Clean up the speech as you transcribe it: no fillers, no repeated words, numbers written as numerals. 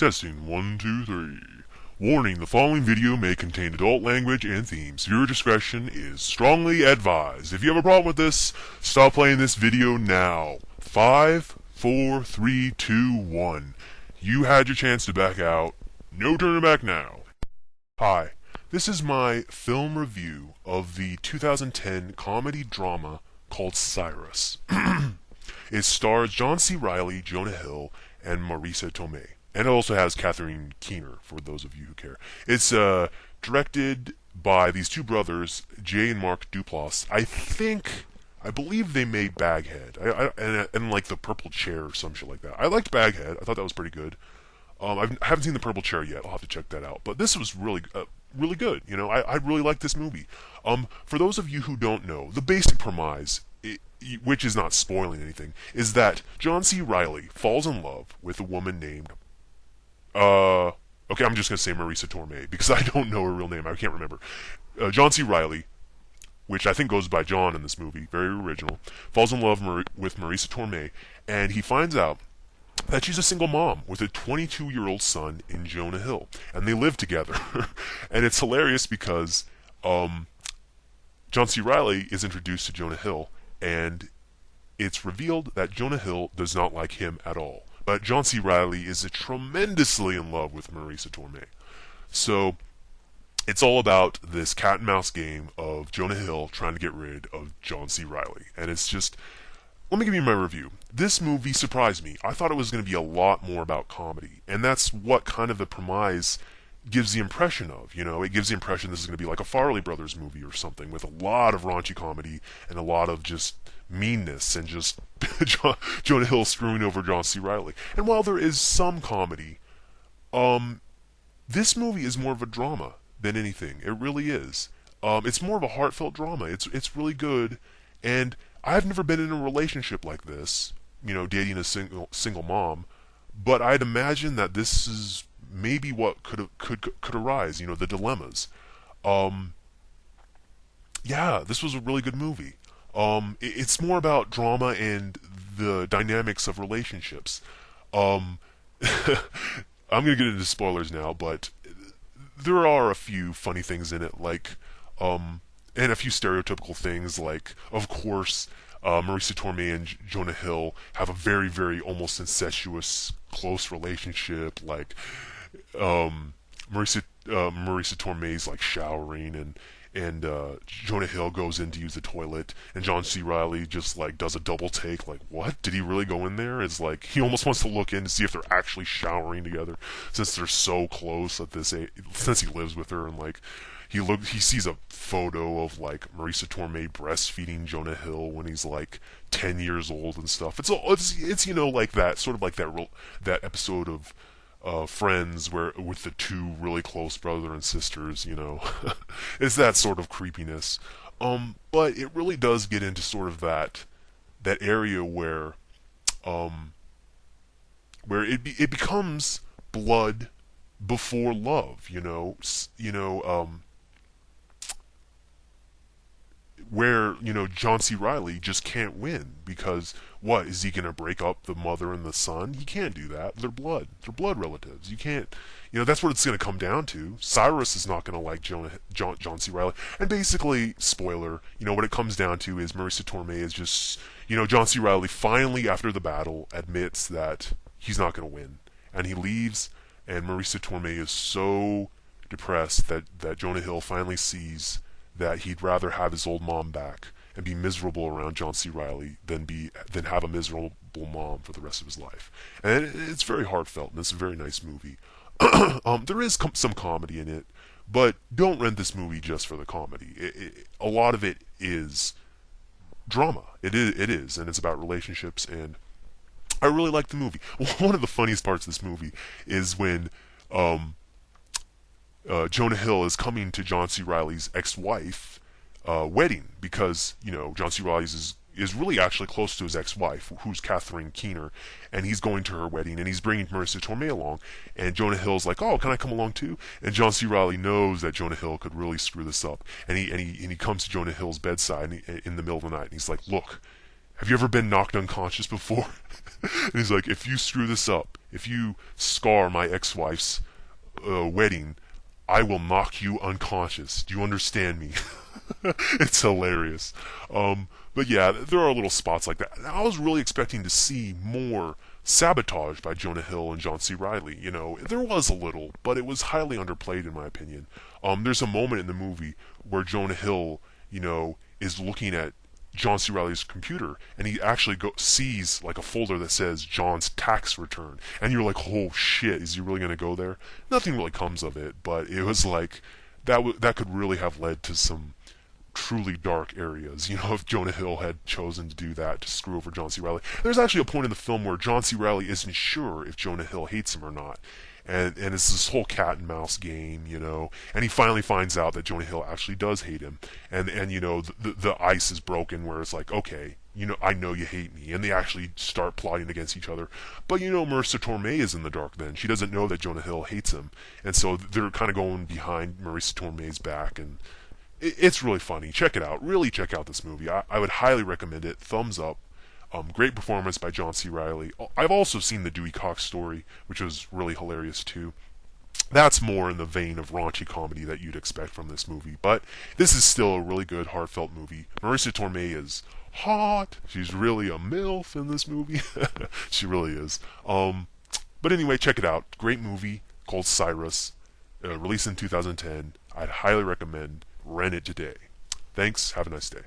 Testing 1, 2, 3. Warning, the following video may contain adult language and themes. Viewer discretion is strongly advised. If you have a problem with this, stop playing this video now. 5, 4, 3, 2, 1. You had your chance to back out. No turning back now. Hi, this is my film review of the 2010 comedy drama called Cyrus. It stars John C. Reilly, Jonah Hill, and Marisa Tomei. And it also has Catherine Keener, for those of you who care. It's directed by these two brothers, Jay and Mark Duplass. I believe they made Baghead, and like The Purple Chair or some shit like that. I liked Baghead. I thought that was pretty good. I haven't seen The Purple Chair yet. I'll have to check that out. But this was really good. You know, I really liked this movie. For those of you who don't know, the basic premise, which is not spoiling anything, is that John C. Reilly falls in love with a woman named okay, I'm just going to say Marisa Tomei, because I don't know her real name. I can't remember. John C. Reilly, which I think goes by John in this movie, very original, falls in love with Marisa Tomei, and he finds out that she's a single mom with a 22-year-old son in Jonah Hill, and they live together. And it's hilarious because John C. Reilly is introduced to Jonah Hill, and it's revealed that Jonah Hill does not like him at all. But John C. Reilly is tremendously in love with Marisa Tomei. So it's all about this cat and mouse game of Jonah Hill trying to get rid of John C. Reilly. And it's just, let me give you my review. This movie surprised me. I thought it was going to be a lot more about comedy. And that's what kind of the premise gives the impression of. You know, it gives the impression this is going to be like a Farrelly Brothers movie or something with a lot of raunchy comedy and a lot of just meanness and just Jonah Hill screwing over John C. Reilly. And while there is some comedy, this movie is more of a drama than anything. It really is. It's more of a heartfelt drama. It's really good, and I've never been in a relationship like this, you know, dating a single mom, but I'd imagine that this is maybe what could arise, you know, the dilemmas. Yeah, this was a really good movie. It's more about drama and the dynamics of relationships. I'm gonna get into spoilers now, but there are a few funny things in it, like, and a few stereotypical things, like, of course, Marisa Tomei and Jonah Hill have a very, very almost incestuous, close relationship, like, Marisa Tomei's, like, showering, and Jonah Hill goes in to use the toilet, and John C. Reilly just, like, does a double take, like, what? Did he really go in there? It's like, he almost wants to look in to see if they're actually showering together, since they're so close at this age, since he lives with her, and, like, he sees a photo of, like, Marisa Tomei breastfeeding Jonah Hill when he's, like, 10 years old and stuff. It's you know, like that, sort of like that episode of Friends where with the two really close brother and sisters, you know. It's that sort of creepiness. But it really does get into sort of that area where it becomes blood before love, you know. Where, you know, John C. Reilly just can't win, because what, is he going to break up the mother and the son? He can't do that. They're blood relatives. You can't, you know, that's what it's going to come down to. Cyrus is not going to like John C. Reilly. And basically, spoiler, you know, what it comes down to is Marisa Tomei is just, you know, John C. Reilly finally, after the battle, admits that he's not going to win. And he leaves, and Marisa Tomei is so depressed that Jonah Hill finally sees that he'd rather have his old mom back and be miserable around John C. Reilly than have a miserable mom for the rest of his life. And it's very heartfelt, and it's a very nice movie. There is some comedy in it, but don't rent this movie just for the comedy. A lot of it is drama. It is, and it's about relationships, and I really like the movie. One of the funniest parts of this movie is when Jonah Hill is coming to John C. Reilly's ex-wife wedding, because, you know, John C. Reilly is really actually close to his ex-wife, who's Catherine Keener, and he's going to her wedding, and he's bringing Marisa Tomei along, and Jonah Hill's like, oh, can I come along too? And John C. Reilly knows that Jonah Hill could really screw this up, and he comes to Jonah Hill's bedside in the middle of the night, and he's like, look, have you ever been knocked unconscious before? And he's like, if you screw this up, if you scar my ex-wife's wedding, I will knock you unconscious. Do you understand me? It's hilarious. But yeah, there are little spots like that. And I was really expecting to see more sabotage by Jonah Hill and John C. Reilly. You know, there was a little, but it was highly underplayed in my opinion. There's a moment in the movie where Jonah Hill, you know, is looking at John C. Reilly's computer, and he actually sees like a folder that says John's tax return, and you're like, oh shit, is he really gonna go there? Nothing really comes of it, but it was like that could really have led to some truly dark areas, you know, if Jonah Hill had chosen to do that to screw over John C. Reilly. There's actually a point in the film where John C. Reilly isn't sure if Jonah Hill hates him or not. And it's this whole cat and mouse game, you know, and he finally finds out that Jonah Hill actually does hate him, and you know, the ice is broken where it's like, okay, you know, I know you hate me, and they actually start plotting against each other. But you know, Marissa Tomei is in the dark then. She doesn't know that Jonah Hill hates him, and so they're kind of going behind Marissa Tomei's back, and it's really funny. Check it out. Really check out this movie. I would highly recommend it. Thumbs up. Great performance by John C. Reilly. I've also seen the Dewey Cox Story, which was really hilarious too. That's more in the vein of raunchy comedy that you'd expect from this movie, but this is still a really good, heartfelt movie. Marissa Tomei is hot. She's really a MILF in this movie. She really is. But anyway, check it out. Great movie called Cyrus, released in 2010. I'd highly recommend. Rent it today. Thanks. Have a nice day.